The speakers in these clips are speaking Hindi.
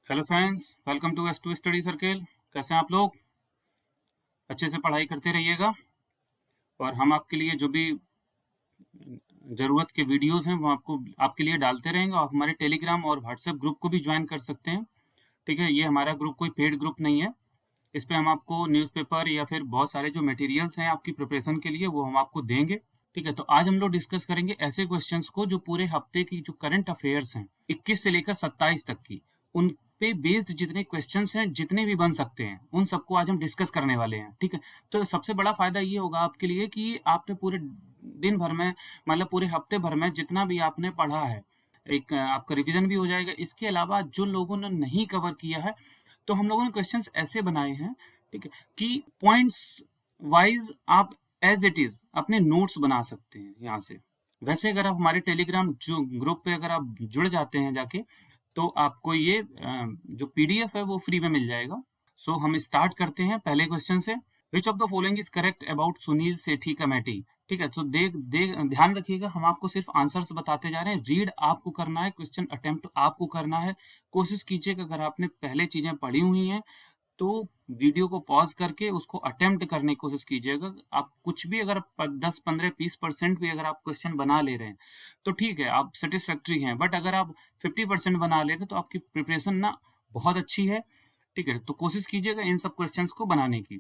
Hello friends, welcome to S two study circle. कैसे हैं आप लोग? अच्छे से पढ़ाई करते रहिएगा और हम आपके लिए जो भी ज़रूरत के वीडियोस हैं वो आपको आपके लिए डालते रहेंगे। आप हमारे टेलीग्राम और व्हाट्सएप ग्रुप को भी ज्वाइन कर सकते हैं। ठीक है, ये हमारा ग्रुप कोई पेड ग्रुप नहीं है। इस पे हम आपको न्यूज़पेपर या फिर बहुत सारे जो मटेरियल्स हैं आपकी प्रिपरेशन के लिए वो हम आपको देंगे। ठीक है, तो आज हम लोग डिस्कस करेंगे ऐसे क्वेश्चंस को जो पूरे हफ्ते की जो करंट अफेयर्स हैं 21 से लेकर 27 तक की, उन पे बेस्ड जितने क्वेश्चंस हैं, जितने भी बन सकते हैं, उन सबको आज हम डिस्कस करने वाले हैं। ठीक है, तो सबसे बड़ा फायदा ये होगा आपके लिए कि आपने पूरे दिन भर में, मतलब पूरे हफ्ते भर में जितना भी आपने पढ़ा है, एक आपका रिवीजन भी हो जाएगा। इसके अलावा जो लोगों ने नहीं कवर किया है, तो हम लोगों ने क्वेश्चंस ऐसे बनाए हैं, ठीक है, कि पॉइंट्स वाइज आप एज इट इज अपने नोट्स बना सकते हैं यहाँ से। वैसे अगर आप हमारे टेलीग्राम जो ग्रुप पे अगर आप जुड़ जाते हैं जाके, तो आपको ये जो पीडीएफ है वो फ्री में मिल जाएगा। सो हम स्टार्ट करते हैं पहले क्वेश्चन से। विच of the following is correct about Sunil Sethi committee? ठीक है, तो देख देख ध्यान रखिएगा, हम आपको सिर्फ आंसर्स बताते जा रहे हैं। रीड आपको करना है, क्वेश्चन अटेम्प्ट आपको करना है। कोशिश कीजिएगा अगर आपने पहले चीजें पढ़ी हुई हैं तो वीडियो को पॉज करके उसको अटेम्प्ट करने की कोशिश कीजिएगा। आप कुछ भी अगर 10, 15, 20% भी अगर आप क्वेश्चन बना ले रहे हैं तो ठीक है, आप सेटिस्फैक्ट्री हैं। बट अगर आप 50% बना ले रहे हैं तो आपकी प्रिपरेशन ना बहुत अच्छी है। ठीक है, तो कोशिश कीजिएगा इन सब क्वेश्चंस को बनाने की।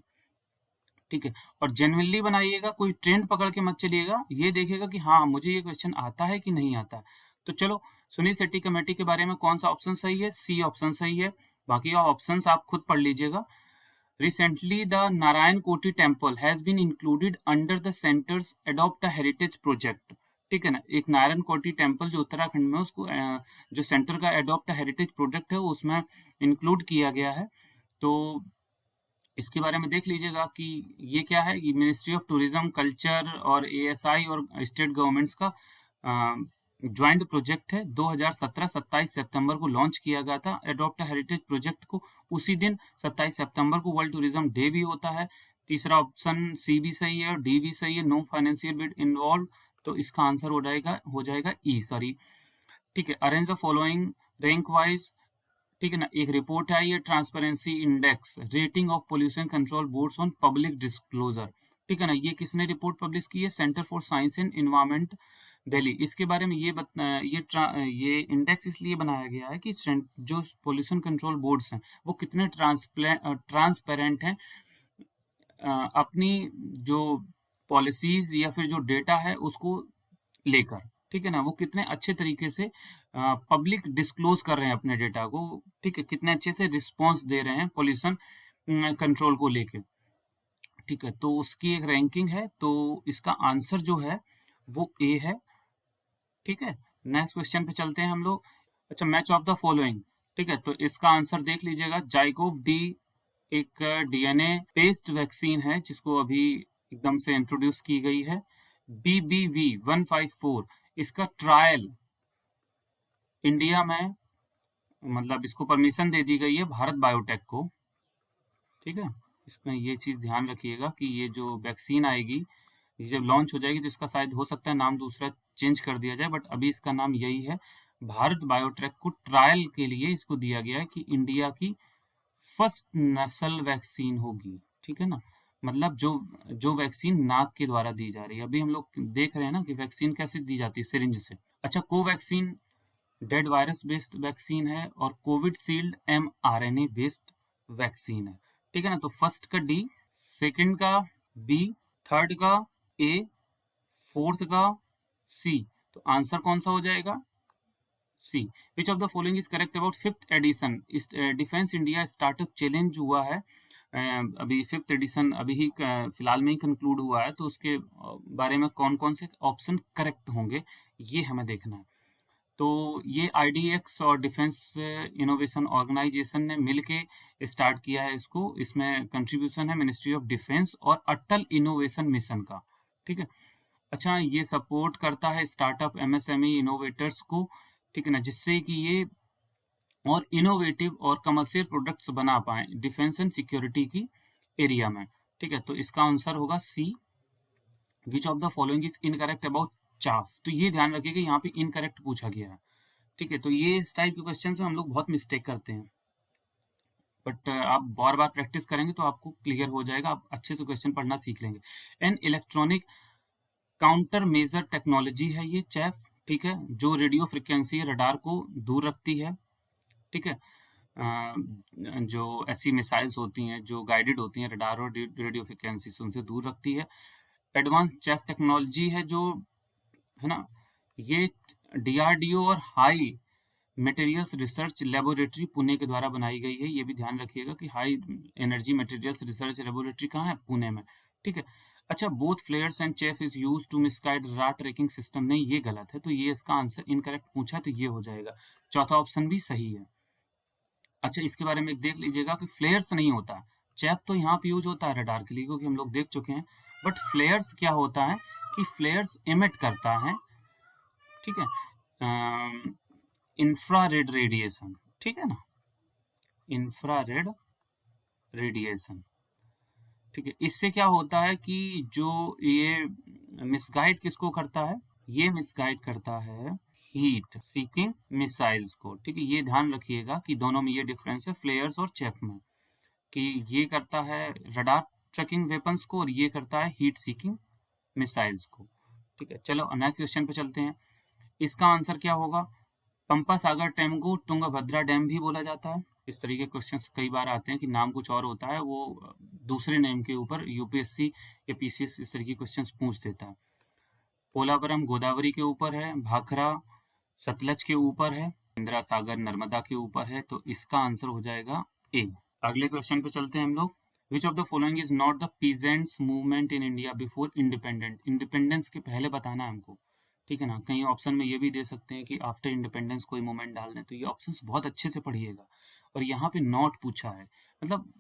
ठीक है, और जेन्युइनली बनाइएगा, कोई ट्रेंड पकड़ के मत चलिएगा। ये देखिएगा कि हाँ मुझे ये क्वेश्चन आता है कि नहीं आता है। तो चलो, सुनील शेट्टी कमेटी के बारे में कौन सा ऑप्शन सही है? सी ऑप्शन सही है। बाकी ऑप्शंस आप खुद पढ़ लीजिएगा। Recently, the Narayan Koti temple has been included under the center's Adopt a Heritage project. ठीक है ना, एक नारायण कोटी टेम्पल जो उत्तराखंड में, उसको जो सेंटर का एडॉप्ट हेरिटेज प्रोजेक्ट है उसमें इंक्लूड किया गया है। तो इसके बारे में देख लीजिएगा कि ये क्या है। ये मिनिस्ट्री ऑफ टूरिज्म, कल्चर और एएसआई और स्टेट गवर्नमेंट्स का ज्वाइंट प्रोजेक्ट है। 2017 27 सितंबर को लॉन्च किया गया था एडॉप्ट हेरिटेज प्रोजेक्ट को। उसी दिन 27 सितंबर को वर्ल्ड टूरिज्म डे भी होता है। तीसरा ऑप्शन सी भी सही है और डी भी सही है, नो फाइनेंशियल बिड इन्वॉल्व। तो इसका आंसर हो जाएगा ई, सॉरी। ठीक है, arrange the following rank wise. ठीक है ना, एक रिपोर्ट है ये, transparency index rating of pollution control boards on public disclosure. ठीक है ना, ये किसने रिपोर्ट पब्लिश की है? Centre for science and environment, Delhi. इसके बारे में ये इंडेक्स इसलिए बनाया गया है कि जो पोल्यूशन कंट्रोल बोर्ड्स हैं वो कितने ट्रांसपेरेंट हैं अपनी जो पॉलिसीज या फिर जो डेटा है उसको लेकर। ठीक है ना, वो कितने अच्छे तरीके से पब्लिक डिस्क्लोज कर रहे हैं अपने डेटा को। ठीक है, कितने अच्छे से रिस्पॉन्स दे रहे हैं पॉल्यूशन कंट्रोल को लेके। ठीक है, तो उसकी एक रैंकिंग है, तो इसका आंसर जो है वो ए है। ठीक है, नेक्स्ट क्वेश्चन पे चलते हैं हम लोग। अच्छा, मैच ऑफ द फॉलोइंग। ठीक है, तो इसका आंसर देख लीजिएगा। जाइकोव डी एक डीएनए बेस्ड वैक्सीन है जिसको अभी एकदम से इंट्रोड्यूस की गई है। BBV154, इसका ट्रायल इंडिया में, मतलब इसको परमिशन दे दी गई है भारत बायोटेक को। ठीक है, इसमें ये चीज ध्यान रखिएगा कि ये जो वैक्सीन आएगी, ये जब लॉन्च हो जाएगी तो इसका शायद हो सकता है नाम दूसरा चेंज कर दिया जाए, बट अभी इसका नाम यही है। भारत बायोटेक को ट्रायल के लिए इसको दिया गया है कि इंडिया की फर्स्ट नस्ल वैक्सीन होगी। ठीक है ना, मतलब जो जो वैक्सीन नाक के द्वारा दी जा रही है। अभी हम लोग देख रहे हैं ना कि वैक्सीन कैसे दी जाती है, सिरिंज से। अच्छा, Covaxin dead virus based vaccine है और कोविडशील्ड mRNA बेस्ड वैक्सीन है। ठीक है ना, तो फर्स्ट का डी, सेकंड का बी, थर्ड का ए, फोर्थ का सी। तो आंसर कौन सा हो जाएगा? C. Which of the following is correct about fifth edition? इस डिफेंस इंडिया स्टार्टअप चैलेंज हुआ है अभी फिफ्थ एडिशन अभी ही फिलहाल में ही कंक्लूड हुआ है, तो उसके बारे में कौन कौन से ऑप्शन करेक्ट होंगे ये हमें देखना है। तो ये IDX और डिफेंस इनोवेशन ऑर्गेनाइजेशन ने मिलके स्टार्ट किया है इसको। इसमें कंट्रीब्यूशन है मिनिस्ट्री ऑफ डिफेंस और अटल इनोवेशन मिशन का। ठीक है, अच्छा, ये सपोर्ट करता है स्टार्टअप MSME इनोवेटर्स को। ठीक है ना, जिससे कि ये और इनोवेटिव और कमर्शियल प्रोडक्ट्स बना पाए डिफेंस एंड सिक्योरिटी की एरिया में। ठीक है, तो इसका आंसर होगा C. Which of the following is incorrect about chaff? तो ये ध्यान रखिए कि यहाँ पे इनकरेक्ट पूछा गया है। ठीक है, तो ये इस टाइप के क्वेश्चन में हम लोग बहुत मिस्टेक करते हैं। बट आप बार बार प्रैक्टिस करेंगे तो आपको क्लियर हो जाएगा, आप अच्छे से क्वेश्चन पढ़ना सीख लेंगे। An electronic counter measure technology है ये चैफ, ठीक है, जो रेडियो फ्रिक्वेंसी रडार को दूर रखती है, ठीक है। जो ऐसी मिसाइल्स होती हैं जो गाइडेड होती हैं रडार और रेडियो फ्रिक्वेंसी से, उनसे दूर रखती है। एडवांस चैफ टेक्नोलॉजी है जो है ना, ये डीआरडीओ और high materials research laboratory Pune के द्वारा बनाई गई है। ये भी ध्यान रखिएगा कि high energy materials research laboratory कहाँ है, पुणे में, ठीक है। अच्छा, both flares and chaff is use to misguide radar tracking system, नहीं ये गलत है, तो ये इसका आंसर इनकरेक्ट पूछा तो ये हो जाएगा, चौथा ऑप्शन भी सही है। अच्छा, इसके बारे में देख लीजिएगा कि फ्लेयर्स नहीं होता, चेफ तो यहाँ पे यूज होता है रडार के लिए क्योंकि हम लोग देख चुके हैं, बट फ्लेयर्स क्या होता है कि फ्लेयर्स इमिट करता है, ठीक है, इंफ्रारेड रेडिएशन, ठीक है ना, इंफ्रारेड रेडिएशन, ठीक है। इससे क्या होता है कि जो ये मिसगाइड किसको करता है, ये मिसगाइड करता है हीट सीकिंग मिसाइल्स को, ठीक है। ये ध्यान रखिएगा कि दोनों में ये डिफरेंस है फ्लेयर्स और चेफ में, कि ये करता है रडार ट्रैकिंग वेपन्स को और ये करता है हीट सीकिंग मिसाइल्स को, ठीक है। चलो नेक्स्ट क्वेश्चन पे चलते हैं। इसका आंसर क्या होगा, पंपा सागर डैम को तुंगभद्रा डैम भी बोला जाता है। इस तरीके के क्वेश्चंस कई बार आते हैं कि नाम कुछ और होता है, वो दूसरे नेम के ऊपर यूपीएससी या पीसीएस इस तरीके के क्वेश्चंस पूछ देता है। पोलावरम गोदावरी के ऊपर है, भाखरा सतलज के ऊपर है, इंदिरा सागर नर्मदा के ऊपर है, तो इसका आंसर हो जाएगा ए। अगले क्वेश्चन पे चलते हैं हम लोग। विच of the following is not the peasants movement in India before independent, independence के पहले बताना है हमको, ठीक है ना। कहीं ऑप्शन में ये भी दे सकते हैं कि आफ्टर इंडिपेंडेंस कोई मूवमेंट डाल दें, तो ये ऑप्शंस बहुत अच्छे से पढ़िएगा। और यहाँ पे नॉट पूछा है, मतलब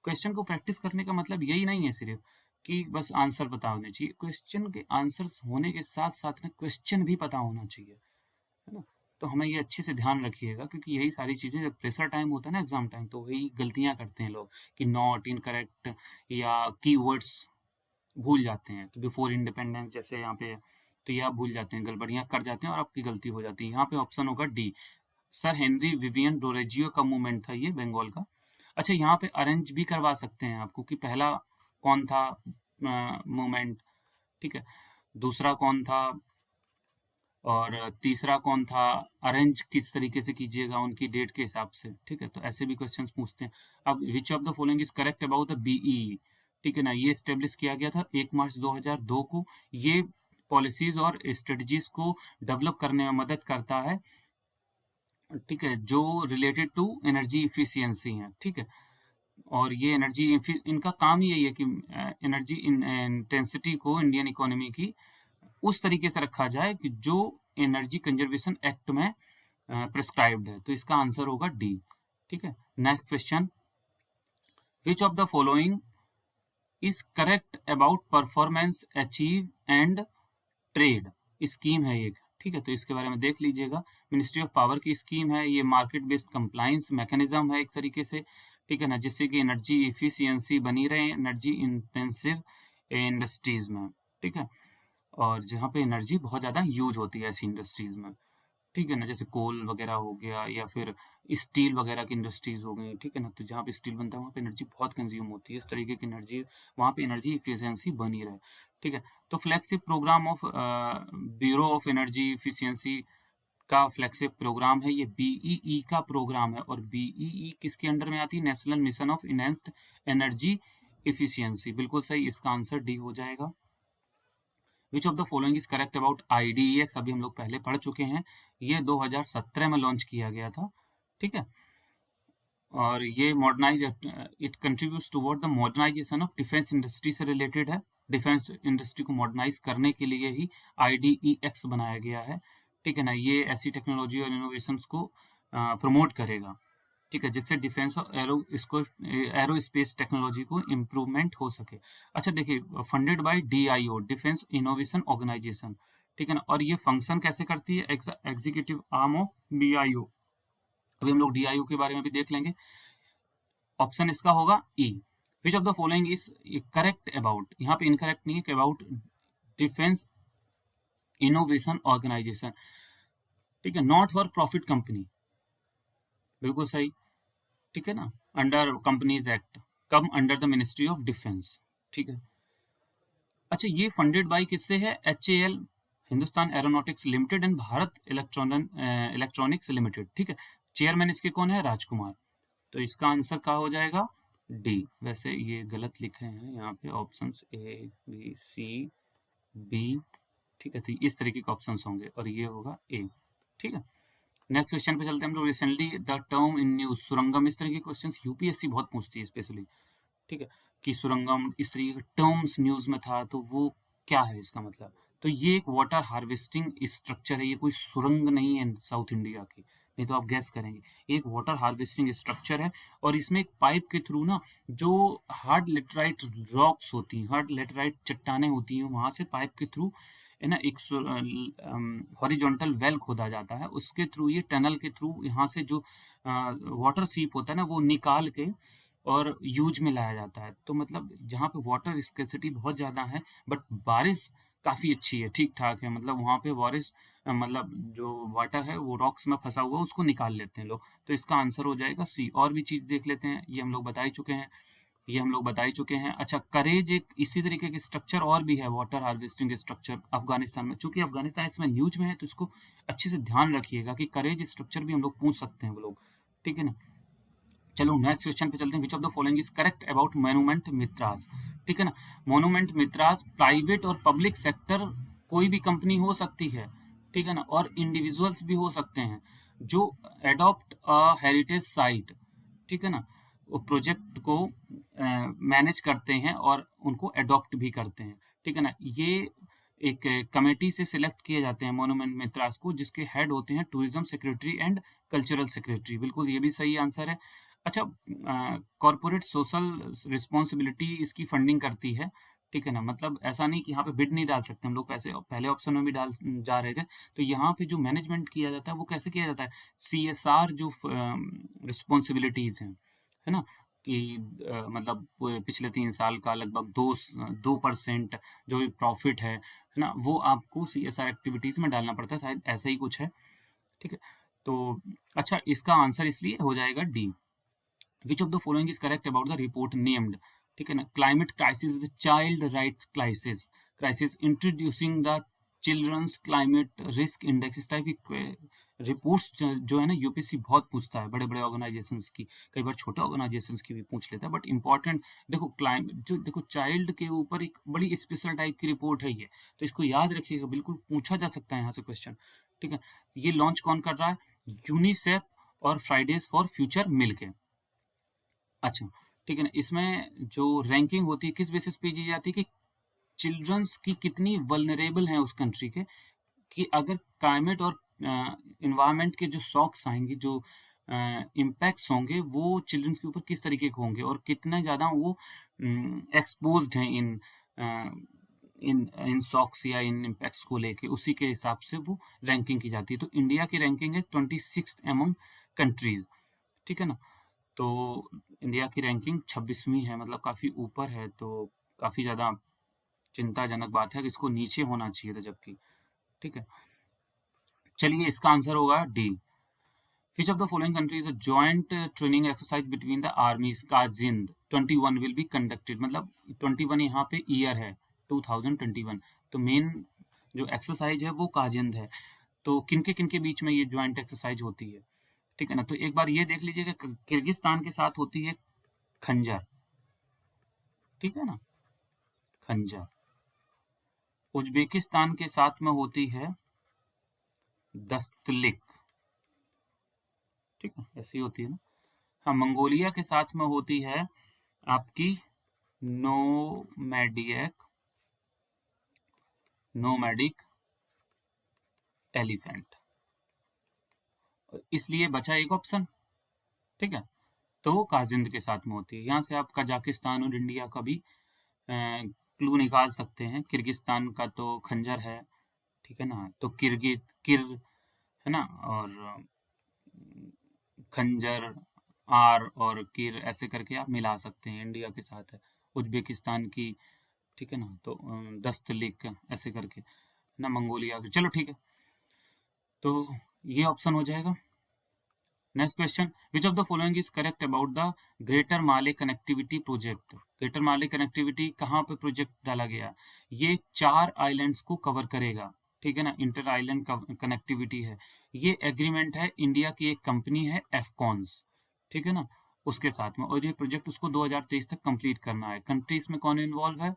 क्वेश्चन को प्रैक्टिस करने का मतलब यही नहीं है सिर्फ कि बस आंसर पता होने चाहिए, क्वेश्चन के आंसर्स होने के साथ साथ में क्वेश्चन भी पता होना चाहिए, है ना। तो हमें ये अच्छे से ध्यान रखिएगा क्योंकि यही सारी चीज़ें जब प्रेशर टाइम होता है ना, एग्जाम टाइम, तो वही गलतियाँ करते हैं लोग कि नॉट, इनकरेक्ट या कीवर्ड्स भूल जाते हैं कि बिफोर इंडिपेंडेंस जैसे यहाँ पे, तो ये आप भूल जाते हैं, गड़बड़ियाँ कर जाते हैं और आपकी गलती हो जाती है। यहाँ पे ऑप्शन होगा डी, सर हेनरी विवियन डोरेजियो का मूवमेंट था ये बंगाल का। अच्छा, यहाँ पे अरेंज भी करवा सकते हैं आपको कि पहला कौन था मूवमेंट, ठीक है, दूसरा कौन था और तीसरा कौन था, अरेंज किस तरीके से कीजिएगा उनकी डेट के हिसाब से, ठीक है। तो ऐसे भी क्वेश्चंस पूछते हैं। अब which of the following is correct about the BE, ठीक है ना, ये स्टेब्लिश किया गया था 1 मार्च 2002 को। ये पॉलिसीज और स्ट्रेटजीज को डेवलप करने में मदद करता है, ठीक है, जो रिलेटेड टू एनर्जी इफिशियंसी है, ठीक है। और ये एनर्जी इनका काम ही यही है कि एनर्जी इंटेंसिटी को इंडियन इकोनॉमी की उस तरीके से रखा जाए कि जो एनर्जी कंजर्वेशन एक्ट में प्रिस्क्राइब्ड है, तो इसका आंसर होगा डी, ठीक है। Next question, which of the following is correct about performance achieve and trade, scheme है एक, ठीक है। तो इसके बारे में देख लीजिएगा, मिनिस्ट्री ऑफ पावर की स्कीम है ये, मार्केट बेस्ड कंप्लायंस मैकेनिज्म है एक तरीके से, ठीक है ना, जिससे कि एनर्जी इफिशियंसी बनी रहे एनर्जी इंटेंसिव इंडस्ट्रीज में, ठीक है, और जहाँ पे एनर्जी बहुत ज़्यादा यूज होती है ऐसी इंडस्ट्रीज में, ठीक है ना, जैसे कोल वगैरह हो गया या फिर स्टील वगैरह की इंडस्ट्रीज हो गई, ठीक है ना। तो जहाँ पे स्टील बनता है वहाँ पे एनर्जी बहुत कंज्यूम होती है, इस तरीके की एनर्जी, वहाँ पे एनर्जी इफिशियंसी बनी रहे, ठीक है। तो flagship programme of bureau of energy efficiency का फ्लैगशिप प्रोग्राम है ये बीईई का प्रोग्राम है, और बीईई किसके अंडर में आती है, national mission of enhanced energy efficiency, बिल्कुल सही, इसका आंसर डी हो जाएगा। विच of the following is correct about IDEX, अभी हम लोग पहले पढ़ चुके हैं, ये 2017 में लॉन्च किया गया था, ठीक है। और ये modernise, it contributes toward the modernisation of defence industry से रिलेटेड है, डिफेंस इंडस्ट्री को मॉडर्नाइज करने के लिए ही IDEX बनाया गया है, ठीक है ना। ये ऐसी टेक्नोलॉजी और इनोवेशंस को प्रमोट करेगा, ठीक है, जिससे डिफेंस और एरोस्पेस टेक्नोलॉजी को इम्प्रूवमेंट हो सके। अच्छा देखिए, funded by DIO, defence innovation organisation, ठीक है ना, और ये फंक्शन कैसे करती है, एग्जीक्यूटिव आर्म ऑफ DIO, अभी हम लोग DIO के बारे में भी देख लेंगे। ऑप्शन इसका होगा E, which of the following is correct about, यहाँ पे इनकरेक्ट नहीं है, अबाउट डिफेंस इनोवेशन ऑर्गेनाइजेशन, ठीक है, नॉट फॉर प्रॉफिट कंपनी, बिल्कुल सही, ठीक है ना। Under companies act, come under the ministry of defence. ठीक है। अच्छा, ये फंडेड बाय किससे है? HAL, Hindustan aeronautics limited and Bharat electronics limited. ठीक है। चेयरमैन इसके कौन है? राजकुमार। तो इसका आंसर क्या हो जाएगा? डी। वैसे ये गलत लिखे हैं यहाँ पे options A, B, C, B। ठीक है, तो इस तरीके के ऑप्शंस होंगे और ये होगा ए। ठीक है। नेक्स्ट क्वेश्चन पे चलते हैं हम लोग। Recently the term in news Surangam, इस तरह के क्वेश्चंस यूपीएससी बहुत पूछती है स्पेशली। ठीक है, कि सुरंगम इस तरीके के टर्म्स न्यूज में था, तो वो क्या है इसका मतलब? तो ये एक वाटर हार्वेस्टिंग स्ट्रक्चर है, ये कोई सुरंग नहीं है साउथ इंडिया की, नहीं तो आप गैस करेंगे। एक वाटर हार्वेस्टिंग स्ट्रक्चर है और इसमें एक पाइप के थ्रू ना जो हार्ड लेटराइट रॉक्स होती हैं, हार्ड लेटराइट चट्टानें होती हैं, वहां से पाइप के थ्रू है ना एक हॉरिजॉन्टल वेल खोदा जाता है, उसके थ्रू ये टनल के थ्रू यहाँ से जो वाटर सीप होता है ना वो निकाल के और यूज में लाया जाता है। तो मतलब जहाँ पे वाटर स्केसिटी बहुत ज़्यादा है बट बारिश काफ़ी अच्छी है, ठीक ठाक है, मतलब वहाँ पे बारिश मतलब जो वाटर है वो रॉक्स में फंसा हुआ उसको निकाल लेते हैं लोग। तो इसका आंसर हो जाएगा सी। और भी चीज़ देख लेते हैं, ये हम लोग बता ही चुके हैं, ये हम लोग बता ही चुके हैं। अच्छा, करेज एक इसी तरीके के स्ट्रक्चर और भी है, वाटर हार्वेस्टिंग स्ट्रक्चर अफगानिस्तान में। चूंकि अफगानिस्तान इसमें न्यूज में है तो इसको अच्छे से ध्यान रखिएगा कि करेज स्ट्रक्चर भी हम लोग पूछ सकते हैं वो लोग। ठीक है ना। चलो नेक्स्ट क्वेश्चन पे चलते हैं। Which of the following is correct about monument Mitras? ठीक है ना। मोनूमेंट मित्राज प्राइवेट और पब्लिक सेक्टर कोई भी कंपनी हो सकती है, ठीक है ना, और इंडिविजुअल्स भी हो सकते हैं जो एडॉप्ट अ हेरिटेज साइट, ठीक है ना, वो प्रोजेक्ट को मैनेज करते हैं और उनको एडॉप्ट भी करते हैं। ठीक है ना। ये एक कमेटी से सिलेक्ट किए जाते हैं मोनूमेंट मित्रास को, जिसके हेड होते हैं tourism secretary and cultural secretary. बिल्कुल, ये भी सही आंसर है। अच्छा, कॉरपोरेट सोशल रिस्पॉन्सिबिलिटी इसकी फंडिंग करती है। ठीक है ना, मतलब ऐसा नहीं कि यहाँ पे बिड नहीं डाल सकते हम लोग, पैसे पहले ऑप्शन में भी डाल जा रहे थे। तो यहाँ पे जो मैनेजमेंट किया जाता है वो कैसे किया जाता है? CSR जो रिस्पॉन्सिबिलिटीज हैं, है ना, कि मतलब पिछले 3 साल का लगभग 2% जो भी प्रॉफिट है ना, वो आपको CSR एक्टिविटीज में डालना पड़ता है, शायद ऐसा ही कुछ है। ठीक है। तो अच्छा, इसका आंसर इसलिए हो जाएगा D. Which of the following is correct about the report named? ठीक है ना। Climate crisis is child rights crisis introducing the children's climate risk index. इस टाइप की रिपोर्ट्स जो है ना यूपीएससी बहुत पूछता है, बड़े बड़े ऑर्गेनाइजेशंस की, कई बार छोटे ऑर्गेनाइजेशंस की भी पूछ लेता है, बट इंपॉर्टेंट देखो क्लाइमेट जो देखो चाइल्ड के ऊपर एक बड़ी स्पेशल टाइप की रिपोर्ट है ये, तो इसको याद रखिएगा, बिल्कुल पूछा जा सकता है यहाँ से क्वेश्चन। ठीक है। ये लॉन्च कौन कर रहा है? यूनिसेफ और फ्राइडेज फॉर फ्यूचर मिलके। अच्छा, ठीक है ना। इसमें जो रैंकिंग होती है किस बेसिस पे की जाती है कि चिल्ड्रंस की कितनी वल्नरेबल हैं उस कंट्री के, कि अगर क्लाइमेट और इन्वायरमेंट के जो शॉक्स आएंगे, जो इम्पैक्ट्स होंगे, वो चिल्ड्रंस के ऊपर किस तरीके के होंगे और कितना ज़्यादा वो एक्सपोज्ड हैं इन शॉक्स या इन इम्पैक्ट्स को लेके, उसी के हिसाब से वो रैंकिंग की जाती है। तो इंडिया की रैंकिंग है 26 एमंग कंट्रीज। ठीक है ना। तो इंडिया की रैंकिंग 26वीं है, मतलब काफ़ी ऊपर है, तो काफ़ी ज़्यादा चिंताजनक बात है कि इसको नीचे होना चाहिए था जबकि। ठीक है। चलिए, इसका आंसर होगा D. Which of the following countries joint training exercise between the armies Kazind 21 will be conducted? मतलब 21 यहाँ पे ईयर है 2021, तो मेन जो एक्सरसाइज है वो काजिंद है। तो किनके बीच में ये ज्वाइंट एक्सरसाइज होती है? ठीक है ना। तो एक बार ये देख लीजिएगा, किर्गिस्तान के साथ होती है खंजर, ठीक है ना, खंजर। उज्बेकिस्तान के साथ में होती है दस्तलिक, ठीक है, ऐसी होती है ना। हाँ, मंगोलिया के साथ में होती है आपकी नोमैडिक एलिफेंट। इसलिए बचा एक ऑप्शन, ठीक है, तो वो काजिंद के साथ में होती है। यहाँ से आप कजाकिस्तान और इंडिया का भी क्लू निकाल सकते हैं। किर्गिस्तान का तो खंजर है, ठीक है ना, तो किर है ना, और खंजर आर और किर ऐसे करके आप मिला सकते हैं, इंडिया के साथ है। उज्बेकिस्तान की, ठीक है ना, तो दस्तलिक ऐसे करके ना, मंगोलिया की। चलो ठीक है, तो ये ऑप्शन हो जाएगा। Next question, which of the following is correct about the greater Male connectivity project. Greater Male connectivity कहाँ पे प्रोजेक्ट डाला गया? ये 4 आइलैंड्स को कवर करेगा, ठीक है ना, इंटर आइलैंड कनेक्टिविटी है। ये एग्रीमेंट है इंडिया की एक कंपनी है एफकॉन्स, ठीक है ना, उसके साथ में, और ये प्रोजेक्ट उसको 2023 तक कंप्लीट करना है। कंट्रीज में कौन इन्वॉल्व है?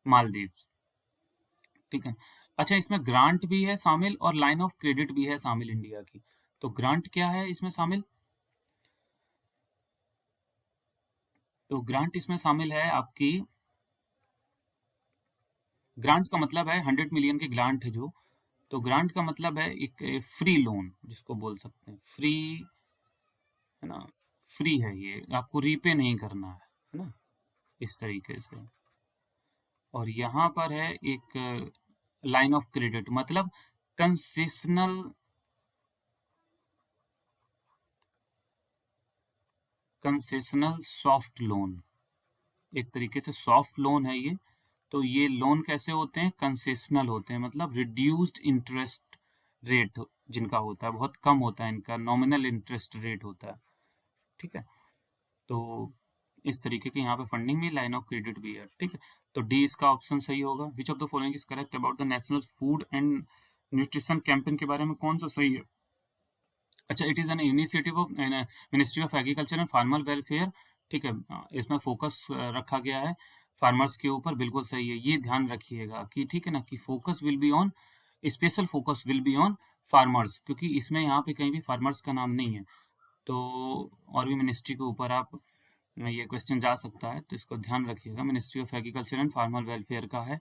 मालदीव्स, ठीक है। अच्छा, इसमें ग्रांट भी है शामिल और लाइन ऑफ क्रेडिट भी है शामिल इंडिया की। तो ग्रांट क्या है इसमें शामिल? तो ग्रांट इसमें शामिल है आपकी, ग्रांट का मतलब है 100 मिलियन की ग्रांट है जो, तो ग्रांट का मतलब है एक फ्री लोन जिसको बोल सकते हैं, फ्री है ना, फ्री है, ये आपको रीपे नहीं करना है ना, इस तरीके से। और यहाँ पर है एक लाइन ऑफ क्रेडिट, मतलब कंसेशनल सॉफ्ट लोन, एक तरीके से सॉफ्ट लोन है ये। तो ये लोन कैसे होते हैं? कंसेशनल होते हैं, मतलब रिड्यूस्ड इंटरेस्ट रेट जिनका होता है, बहुत कम होता है इनका, नॉमिनल इंटरेस्ट रेट होता है, ठीक है। तो इस तरीके के यहाँ पे फंडिंग भी, लाइन ऑफ क्रेडिट भी है, ठीक है। तो डी इसका ऑप्शन सही होगा। विच of the following is correct about the national food and nutrition campaign के बारे में कौन सा सही है? अच्छा, it is an initiative of ministry of agriculture and farmer welfare, ठीक है। इसमें फोकस रखा गया है फार्मर्स के ऊपर, बिल्कुल सही है। ये ध्यान रखिएगा कि ठीक है ना, कि focus will be on, special focus will be on farmers, क्योंकि इसमें यहाँ पे कहीं भी फार्मर्स का नाम नहीं है। तो और भी मिनिस्ट्री के ऊपर आप ये क्वेश्चन जा सकता है, तो इसको ध्यान रखिएगा। Ministry of agriculture and farmer welfare का है,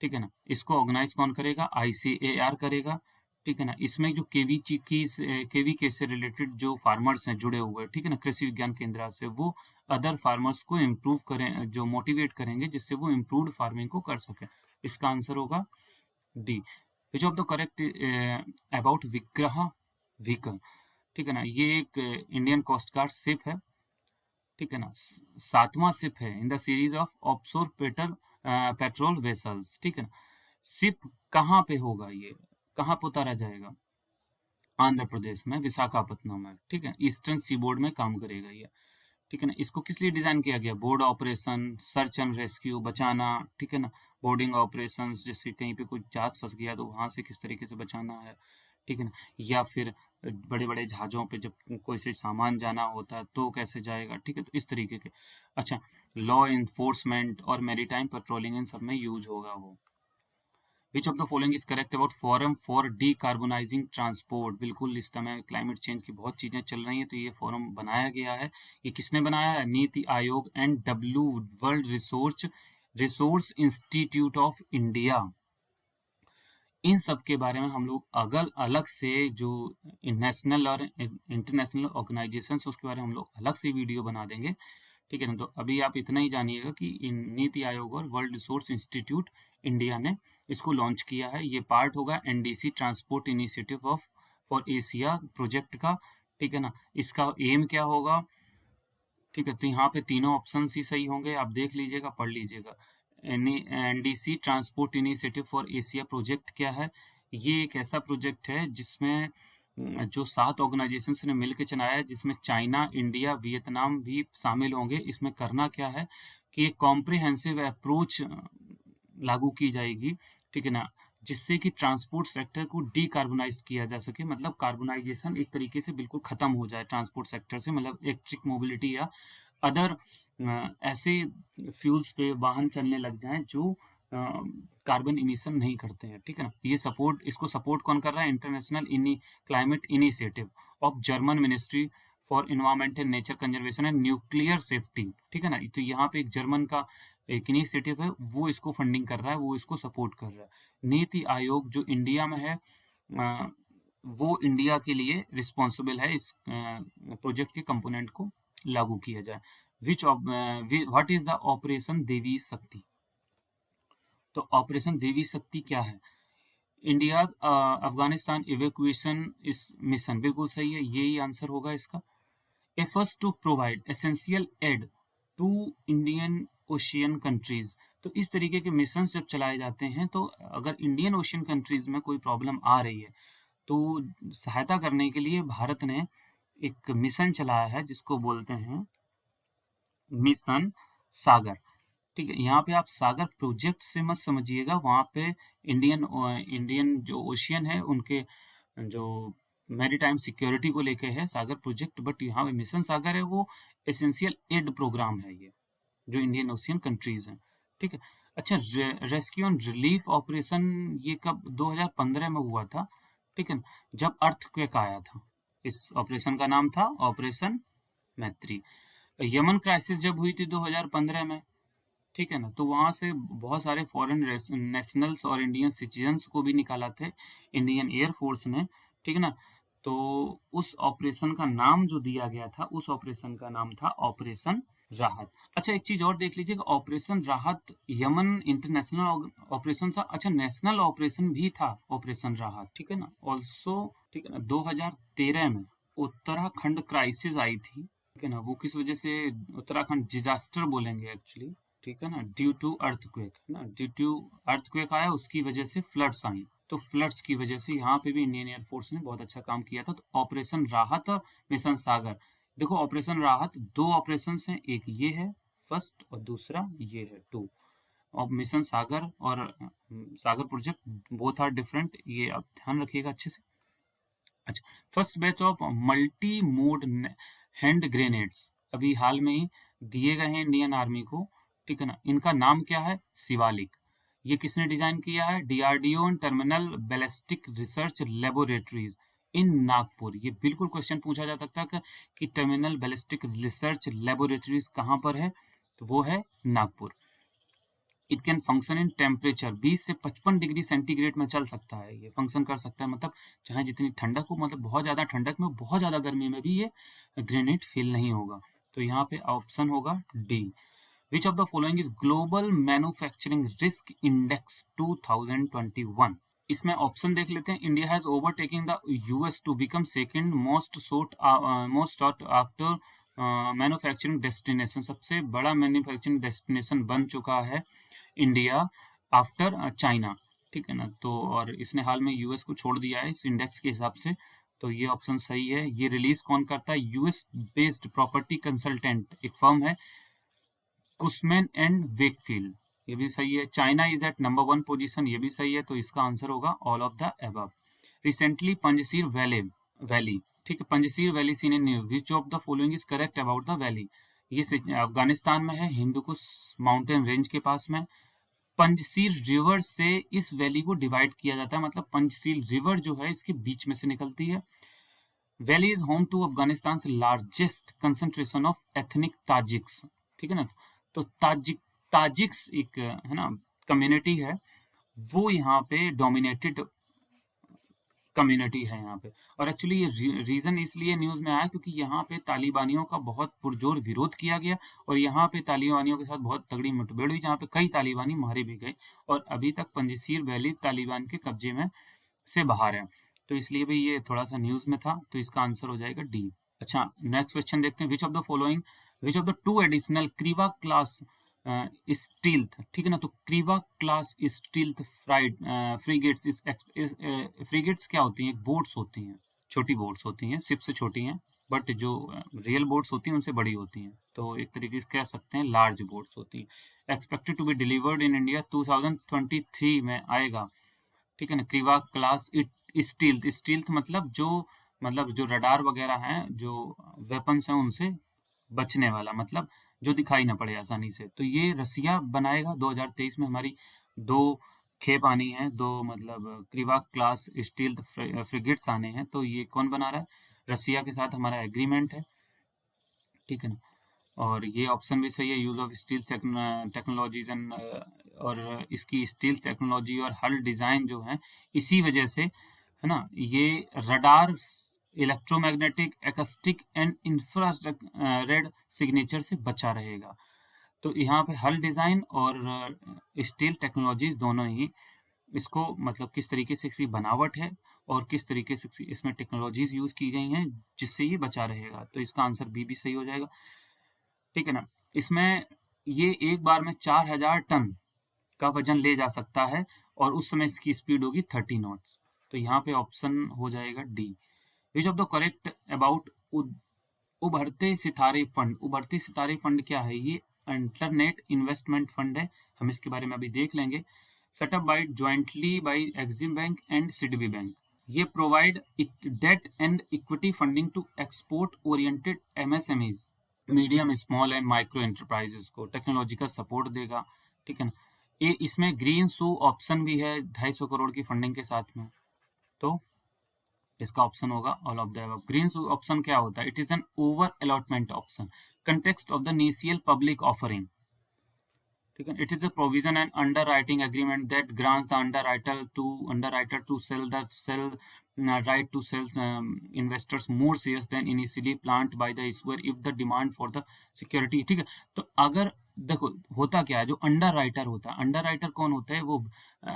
ठीक है ना। इसको ऑर्गेनाइज कौन करेगा? ICAR करेगा, ठीक है ना। इसमें जो केवीके से रिलेटेड जो फार्मर्स हैं जुड़े हुए, ठीक है ना, कृषि विज्ञान केंद्र से, वो अदर फार्मर्स को इम्प्रूव करें, जो मोटिवेट करेंगे जिससे वो इम्प्रूव्ड फार्मिंग को कर सके। इसका आंसर होगा D. Which of the correct about विग्रह व्हीकल, ठीक है ना, ये एक इंडियन कोस्ट गार्ड शिप है, ठीक है ना, 7वां शिप है in the series of offshore patrol vessels, ठीक है ना। शिप कहाँ पे होगा? ये कहाँ पे उतारा जाएगा? आंध्र प्रदेश में, विशाखापत्तनम में, ठीक है। ईस्टर्न सीबोर्ड में काम करेगा ये, ठीक है ना। इसको किस लिए डिजाइन किया गया? Board operation, search and rescue, बचाना, ठीक है ना, बोर्डिंग ऑपरेशन, जैसे कहीं पे कोई जहाज फंस गया तो वहां से किस तरीके से बचाना है, ठीक है ना, या फिर बड़े बड़े जहाजों पे जब कोई से सामान जाना होता है तो कैसे जाएगा, ठीक है, तो इस तरीके के। अच्छा, लॉ इन्फोर्समेंट और मैरीटाइम पेट्रोलिंग, इन सब में यूज होगा वो। विच of the following is correct about forum for decarbonising transport. बिल्कुल, इस समय क्लाइमेट चेंज की बहुत चीजें चल रही हैं, तो ये फोरम बनाया गया है। ये किसने बनाया है? NITI Aayog and W, world resource institute of India. इन सब के बारे में हम लोग अलग से जो नेशनल और इंटरनेशनल ऑर्गेनाइजेशन उसके बारे में हम लोग अलग से वीडियो बना देंगे, ठीक है ना। तो अभी आप इतना ही जानिएगा कि नीति आयोग और वर्ल्ड रिसोर्स इंस्टीट्यूट इंडिया ने इसको लॉन्च किया है। ये पार्ट होगा NDC transport initiative of for Asia project का, ठीक है ना। इसका एम क्या होगा, ठीक है, तो यहाँ पे तीनों ऑप्शन ही सही होंगे, आप देख लीजिएगा, पढ़ लीजिएगा। NDC transport initiative for Asia project क्या है? ये एक ऐसा प्रोजेक्ट है जिसमें जो 7 ऑर्गेनाइजेशन ने मिलकर चलाया है, जिसमें चाइना, इंडिया, वियतनाम भी शामिल होंगे। इसमें करना क्या है कि एक कॉम्प्रिहेंसिव अप्रोच लागू की जाएगी, ठीक है ना, जिससे कि ट्रांसपोर्ट सेक्टर को डीकार्बोनाइज किया जा सके, मतलब कार्बोनाइजेशन एक तरीके से बिल्कुल खत्म हो जाए ट्रांसपोर्ट सेक्टर से, मतलब इलेक्ट्रिक मोबिलिटी या अदर ऐसे फ्यूल्स पे वाहन चलने लग जाएं जो कार्बन इमिशन नहीं करते हैं, ठीक है ना। ये इसको सपोर्ट कौन कर रहा है? International climate initiative of German ministry for environment and nature conservation and nuclear safety, ठीक है ना। तो यहाँ पे एक जर्मन का एक इनिशिएटिव है, वो इसको फंडिंग कर रहा है, वो इसको सपोर्ट कर रहा है। नीति आयोग जो इंडिया में है, वो इंडिया के लिए रिस्पॉन्सिबल है इस प्रोजेक्ट के कंपोनेंट को लागू किया जाए। What is the operation Devi Shakti? तो ऑपरेशन देवी शक्ति क्या है? इंडिया अफगानिस्तान इवैक्यूएशन इस मिशन, बिल्कुल सही है, यही आंसर होगा इसका। Efforts to provide essential aid to Indian Ocean countries. तो इस तरीके के मिशन जब चलाए जाते हैं, तो अगर इंडियन ओशियन कंट्रीज में कोई प्रॉब्लम आ रही है तो सहायता करने के लिए भारत ने एक मिशन चलाया है जिसको बोलते हैं मिशन सागर। ठीक है, यहाँ पे आप सागर प्रोजेक्ट से मत समझिएगा, वहाँ पे इंडियन जो ओशियन है उनके जो मैरीटाइम सिक्योरिटी को लेके है सागर प्रोजेक्ट, बट यहाँ पे मिशन सागर है वो एसेंशियल एड प्रोग्राम है ये, जो इंडियन ओशियन कंट्रीज हैं। ठीक है, अच्छा, रेस्क्यू एंड रिलीफ ऑपरेशन ये कब 2015 में हुआ था, ठीक है ना, जब अर्थक्वेक आया था। इस ऑपरेशन का नाम था ऑपरेशन मैत्री। यमन क्राइसिस जब हुई थी 2015 में, ठीक है ना, तो वहां से बहुत सारे फॉरेन नेशनल्स और इंडियन सिटीजन्स को भी निकाला थे इंडियन एयरफोर्स ने। ठीक है ना, तो उस ऑपरेशन का नाम जो दिया गया था, उस ऑपरेशन का नाम था ऑपरेशन राहत। अच्छा, एक चीज और देख लीजिएगा, ऑपरेशन राहत यमन इंटरनेशनल ऑपरेशन था, अच्छा नेशनल ऑपरेशन भी था ऑपरेशन राहत। ठीक है ना, ऑल्सो ठीक है ना, 2013 में उत्तराखंड क्राइसिस आई थी। ठीक है ना, वो किस वजह से उत्तराखंड डिजास्टर बोलेंगे एक्चुअली, ठीक है ना, ड्यू टू अर्थक्वेक ना, ड्यू टू अर्थक्वेक आया, उसकी वजह से फ्लड्स आई, तो फ्लड्स की वजह से यहाँ पे भी इंडियन एयरफोर्स ने बहुत अच्छा काम किया था। तो ऑपरेशन राहत और मिशन सागर, देखो ऑपरेशन राहत 2 ऑपरेशन हैं, एक ये है फर्स्ट और दूसरा ये है 2, और मिशन सागर और सागर प्रोजेक्ट बोथ आर डिफरेंट, ये आप ध्यान रखिएगा अच्छे से। अच्छा, first batch of multi mode hand grenades अभी हाल में ही दिए गए हैं इंडियन आर्मी को। ठीक है ना, इनका नाम क्या है, शिवालिक। ये किसने डिजाइन किया है, DRDO and terminal ballistic research laboratories in Nagpur. ये बिल्कुल क्वेश्चन पूछा जा सकता है कि टर्मिनल बैलिस्टिक रिसर्च लेबोरेटरीज कहाँ पर है, तो वो है Nagpur. It can function in temperature 20 से 55 डिग्री सेंटीग्रेड में चल सकता है, ये फंक्शन कर सकता है, मतलब चाहे जितनी ठंडक हो, मतलब बहुत ज़्यादा ठंडक में, बहुत ज़्यादा गर्मी में भी ये ग्रेनेड फेल नहीं होगा। तो यहाँ पे ऑप्शन होगा D. Which of the following is global manufacturing risk index 2021। इसमें ऑप्शन देख लेते हैं। India has overtaking the US to become second most sought after manufacturing destination, सबसे बड़ा मैन्युफैक्चरिंग डेस्टिनेशन बन चुका है इंडिया आफ्टर चाइना। ठीक है ना, तो और इसने हाल में यूएस को छोड़ दिया है इस इंडेक्स के हिसाब से, तो ये ऑप्शन सही है। ये रिलीज कौन करता है, यूएस बेस्ड प्रॉपर्टी कंसल्टेंट एक फर्म है, कुसमैन एंड वेकफील्ड, ये भी सही है। China is at number 1 position, ये भी सही है, तो इसका आंसर होगा all of the above. Recently Panjshir valley, ठीक है, Panjshir valley seen in news, which of the following is correct about the valley. ये अफगानिस्तान में है, हिंदुकुश माउंटेन रेंज के पास में। पंजशीर रिवर से इस वैली को डिवाइड किया जाता है, मतलब पंजशीर रिवर जो है इसके बीच में से निकलती है। Valley is home to Afghanistan largest concentration of ethnic Tajiks. ठीक है ना, तो ताजिक्स एक है ना कम्युनिटी है, वो यहाँ पे डोमिनेटेड कम्युनिटी है यहाँ पे। और एक्चुअली ये रीजन इसलिए न्यूज में आया क्योंकि यहाँ पे तालिबानियों का बहुत पुरजोर विरोध किया गया, और यहाँ पे तालिबानियों के साथ बहुत तगड़ी मुठभेड़ हुई, जहाँ पे कई तालिबानी मारे भी गए, और अभी तक पंजशीर वैली तालिबान के कब्जे में से बाहर है, तो इसलिए भी ये थोड़ा सा न्यूज में था, तो इसका आंसर हो जाएगा डी। अच्छा, नेक्स्ट क्वेश्चन देखते हैं। Which of the 2 additional क्रीवा class stealth, ठीक है ना, तो क्रीवा क्लास स्टील्थ फ्रीगेट्स, फ्रीगेट्स क्या होती हैं, बोट्स होती हैं, छोटी बोट्स होती हैं, शिप से छोटी हैं, बट जो रियल बोट्स होती हैं उनसे बड़ी होती हैं, तो एक तरीके से कह सकते हैं लार्ज बोट्स होती हैं। Expected to be delivered in India 2023 में आएगा। ठीक है ना, क्रीवा क्लास स्टील्थ मतलब जो रडार वगैरह हैं, जो वेपन्स हैं उनसे बचने वाला, मतलब जो दिखाई ना पड़े आसानी से, तो ये रसिया बनाएगा। 2023 में हमारी 2 खेप आनी है, 2 मतलब क्रीवा क्लास स्टील फ्रिगेट्स आने हैं, तो ये कौन बना रहा है, रसिया के साथ हमारा एग्रीमेंट है। ठीक है ना, और ये ऑप्शन भी सही है, use of steel technologies and, और इसकी स्टील टेक्नोलॉजी और हल डिजाइन जो है, इसी वजह से है ना, ये radar electromagnetic acoustic and infrared signature से बचा रहेगा। तो यहाँ पे हल डिजाइन और स्टील टेक्नोलॉजीज दोनों ही इसको मतलब किस तरीके से इसकी बनावट है और किस तरीके से इसमें टेक्नोलॉजीज यूज की गई हैं जिससे ये बचा रहेगा, तो इसका आंसर बी भी सही हो जाएगा। ठीक है ना, इसमें ये एक बार में 4000 टन का वजन ले जा सकता है, और उस समय इसकी स्पीड होगी 30 नॉट्स, तो यहाँ पे ऑप्शन हो जाएगा D. Which of the correct about उभरते सितारे फंड। उभरते सितारे फंड क्या है? ये अल्टरनेट इन्वेस्टमेंट फंड है, हम इसके बारे में अभी देख लेंगे। Setup by jointly by EXIM bank and SIDBI bank. ये provide debt and equity funding to export oriented MSMEs, medium small and micro enterprises को टेक्नोलॉजिकल सपोर्ट देगा, ठीक है ना। ये इसमें ग्रीन सू ऑप्शन भी है 250 करोड़ की फंडिंग के साथ में, तो इसका ऑप्शन होगा all of the above. Greenshoe option क्या होता है? It is an over allotment option context of the initial public offering, ठीक है। It is a provision and underwriting agreement that grants the underwriter to sell right to sell investors more shares than initially planned by the issuer if the demand for the security, ठीक है। तो अगर देखो होता क्या है, जो अंडर राइटर होता है, अंडर राइटर कौन होता है? वो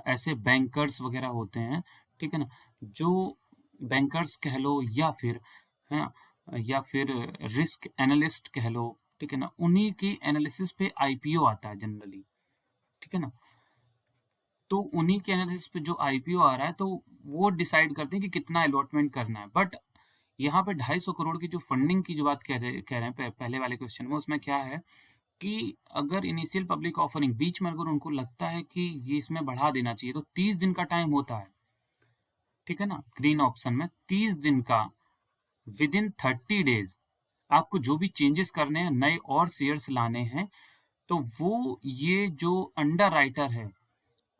ऐसे बैंकर्स वगैरह होते हैं, ठीक है ना, जो बैंकर्स कह लो या फिर है ना, या फिर रिस्क एनालिस्ट कह लो, ठीक है ना, उन्हीं की एनालिसिस पे आईपीओ आता है जनरली, ठीक है ना। तो उन्हीं के एनालिसिस पे जो आईपीओ आ रहा है तो वो डिसाइड करते हैं कि कितना अलॉटमेंट करना है। बट यहाँ पे 250 करोड़ की जो फंडिंग की जो बात कह रहे हैं पहले वाले क्वेश्चन में, उसमें क्या है कि अगर इनिशियल पब्लिक ऑफरिंग बीच में अगर उनको लगता है कि ये इसमें बढ़ा देना चाहिए, तो 30 दिन का टाइम होता है, ठीक है ना। ग्रीन ऑप्शन में 30 दिन का, विद इन 30 डेज आपको जो भी चेंजेस करने हैं, नए और शेयर्स लाने हैं, तो वो ये जो अंडर राइटर है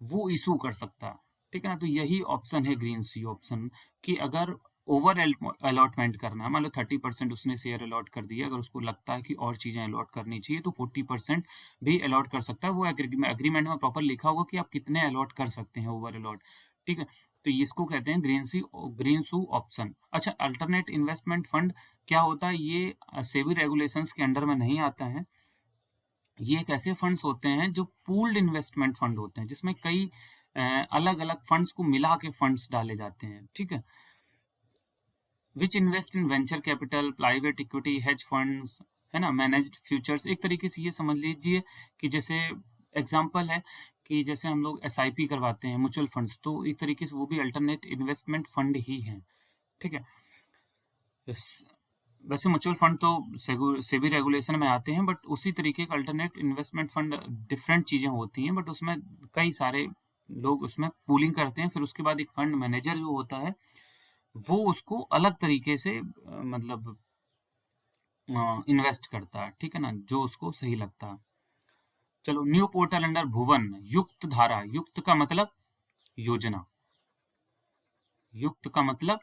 वो इशू कर सकता है, ठीक है ना। तो यही ऑप्शन है ग्रीन सी ऑप्शन, कि अगर ओवर अलॉटमेंट करना है, मान लो 30% उसने शेयर अलॉट कर दिया, अगर उसको लगता है कि और चीज़ें अलॉट करनी चाहिए तो 40% भी अलॉट कर सकता है। वो एग्रीमेंट में प्रॉपर लिखा होगा कि आप कितने अलॉट कर सकते हैं ओवर अलॉट, ठीक है। तो इसको कहते हैं ग्रीन सू ऑप्शन। अच्छा, अल्टरनेट इन्वेस्टमेंट फंड क्या होता है? ये सेबी रेगुलेशंस के अंडर में नहीं आता है। ये एक ऐसे फंड्स होते हैं जो पूल्ड इन्वेस्टमेंट फंड होते हैं, जिसमें कई अलग अलग फंड्स को मिला के फंड्स डाले जाते हैं, ठीक है। Which invest in venture capital, private equity, hedge funds, है ना, मैनेज्ड फ्यूचर्स। एक तरीके से ये समझ लीजिए कि जैसे एग्जांपल है कि जैसे हम लोग एसआईपी करवाते हैं म्यूचुअल फंड्स, तो एक तरीके से वो भी अल्टरनेट इन्वेस्टमेंट फंड ही है, ठीक है। वैसे म्यूचुअल फंड तो सेबी रेगुलेशन में आते हैं, बट उसी तरीके का अल्टरनेट इन्वेस्टमेंट फंड डिफरेंट चीज़ें होती हैं, बट उसमें कई सारे लोग उसमें पूलिंग करते हैं। फिर उसके बाद एक फंड मैनेजर जो होता है वो उसको अलग तरीके से मतलब इन्वेस्ट करता है, ठीक है ना, जो उसको सही लगता है। चलो, न्यू पोर्टल अंडर भुवन, युक्त धारा। युक्त का मतलब योजना, युक्त का मतलब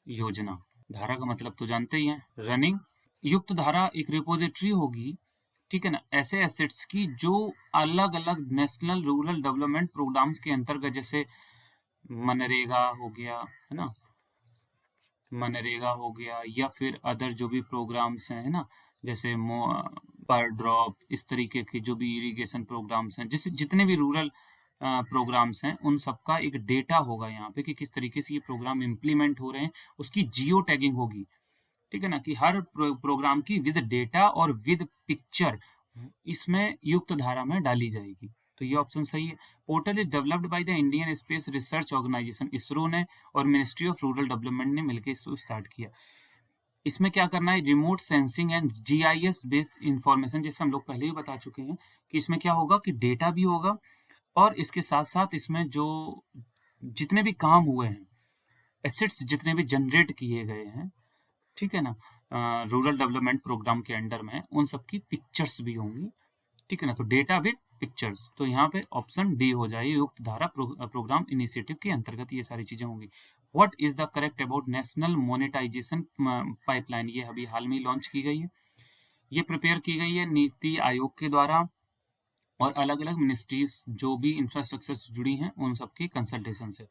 योजना, धारा का मतलब तो जानते ही हैं, रनिंग। युक्त धारा एक रिपोजिटरी होगी, ठीक है ना, ऐसे एसेट्स की जो अलग अलग नेशनल रूरल डेवलपमेंट प्रोग्राम्स के अंतर्गत, जैसे मनरेगा हो गया, है ना, मनरेगा हो गया, या फिर अदर जो भी प्रोग्राम्स हैं, है ना, जैसे पर ड्रॉप, इस तरीके के जो भी इरिगेशन प्रोग्राम्स हैं, जैसे जितने भी रूरल प्रोग्राम्स हैं, उन सबका एक डेटा होगा यहाँ पे कि किस तरीके से ये प्रोग्राम इम्प्लीमेंट हो रहे हैं, उसकी जियो टैगिंग होगी, ठीक है ना, कि हर प्रोग्राम की विद डेटा और विद पिक्चर इसमें युक्त धारा में डाली जाएगी। तो ये ऑप्शन सही है। Portal is developed by the Indian Space Research Organisation, ISRO ने और मिनिस्ट्री ऑफ रूरल डेवलपमेंट ने मिलकर इसको स्टार्ट किया। इसमें क्या करना है? Remote sensing and GIS based information, जैसे हम लोग पहले ही बता चुके हैं कि इसमें क्या होगा कि डेटा भी होगा, और इसके साथ साथ इसमें जो जितने भी काम हुए हैं, एसेट्स जितने भी जनरेट किए गए हैं, ठीक है ना, रूरल डेवलपमेंट प्रोग्राम के अंडर में, उन सब की पिक्चर्स भी होंगी, ठीक है ना। तो डेटा विद पिक्चर्स, तो यहाँ पे ऑप्शन डी हो जाए, युक्त धारा प्रोग्राम इनिशिएटिव के अंतर्गत ये सारी चीजें होंगी। What is the correct about national monetisation pipeline? ये अभी हाल में लॉन्च की गई है, ये प्रिपेयर की गई है नीति आयोग के द्वारा और अलग अलग मिनिस्ट्रीज जो भी इंफ्रास्ट्रक्चर से जुड़ी हैं उन सबकी कंसल्टेशन से।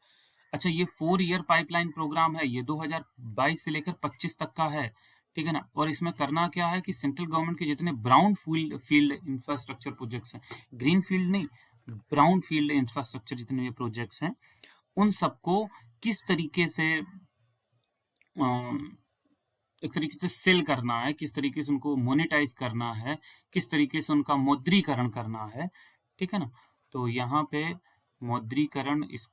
अच्छा, ये 4 ईयर पाइपलाइन प्रोग्राम है, ये 2022 से लेकर 25 तक का है, ठीक है ना। और इसमें करना क्या है कि सेंट्रल गवर्नमेंट के जितने ब्राउन फील्ड इंफ्रास्ट्रक्चर प्रोजेक्ट्स हैं, ग्रीन फील्ड नहीं, ब्राउन फील्ड इंफ्रास्ट्रक्चर जितने भी प्रोजेक्ट्स हैं, उन सबको किस तरीके से एक तरीके से सेल करना है, किस तरीके से उनको मोनेटाइज करना है, किस तरीके से उनका मौद्रीकरण करना है, ठीक है ना। तो यहाँ पे मौद्रीकरण, इस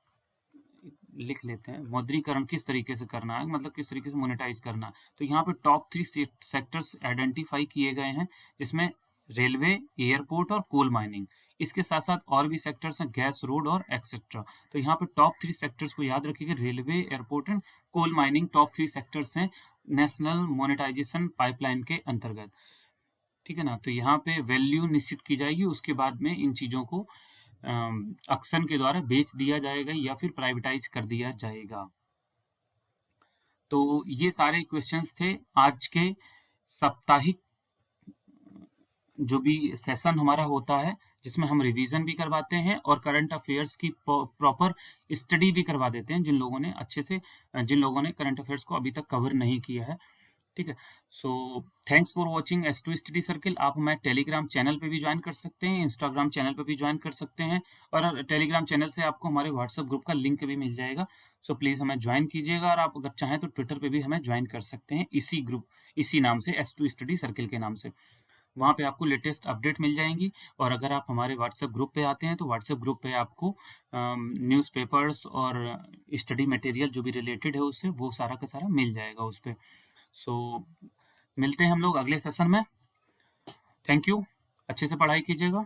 लिख लेते हैं, मौद्रीकरण किस तरीके से करना है, मतलब किस तरीके से मोनेटाइज करना है। तो यहाँ पे टॉप 3 सेक्टर्स आइडेंटिफाई किए गए हैं, जिसमें रेलवे, एयरपोर्ट और कोल माइनिंग। इसके साथ साथ और भी सेक्टर्स हैं, गैस, रोड और एक्सेट्रा। तो यहाँ पे टॉप 3 सेक्टर्स को याद रखिएगा, railway, airport and coal mining top 3 sectors हैं नेशनल मोनेटाइजेशन पाइपलाइन के अंतर्गत। ठीक है ना। तो यहाँ पे वैल्यू निश्चित की जाएगी, उसके बाद में इन चीज़ों को ऑक्शन के द्वारा बेच दिया जाएगा या फिर प्राइवेटाइज कर दिया जाएगा। तो ये सारे क्वेश्चंस थे आज के साप्ताहिक जो भी सेशन हमारा होता है, जिसमें हम रिवीजन भी करवाते हैं और करंट अफेयर्स की प्रॉपर स्टडी भी करवा देते हैं, जिन लोगों ने करंट अफेयर्स को अभी तक कवर नहीं किया है। ठीक है। So thanks for watching S2 study circle. आप हमारे टेलीग्राम चैनल पे भी ज्वाइन कर सकते हैं, इंस्टाग्राम चैनल पे भी ज्वाइन कर सकते हैं, और टेलीग्राम चैनल से आपको हमारे व्हाट्सएप ग्रुप का लिंक भी मिल जाएगा। सो प्लीज़ हमें ज्वाइन कीजिएगा, और आप अगर चाहें तो ट्विटर पे भी हमें ज्वाइन कर सकते हैं, इसी नाम से, S2 स्टडी सर्किल के नाम से। वहाँ पे आपको लेटेस्ट अपडेट मिल जाएंगी। और अगर आप हमारे व्हाट्सएप ग्रुप पे आते हैं तो व्हाट्सएप ग्रुप पे आपको न्यूज़पेपर्स और स्टडी मटेरियल जो भी रिलेटेड है उससे, वो सारा का सारा मिल जाएगा उस पर। सो मिलते हैं हम लोग अगले सेशन में। थैंक यू, अच्छे से पढ़ाई कीजिएगा।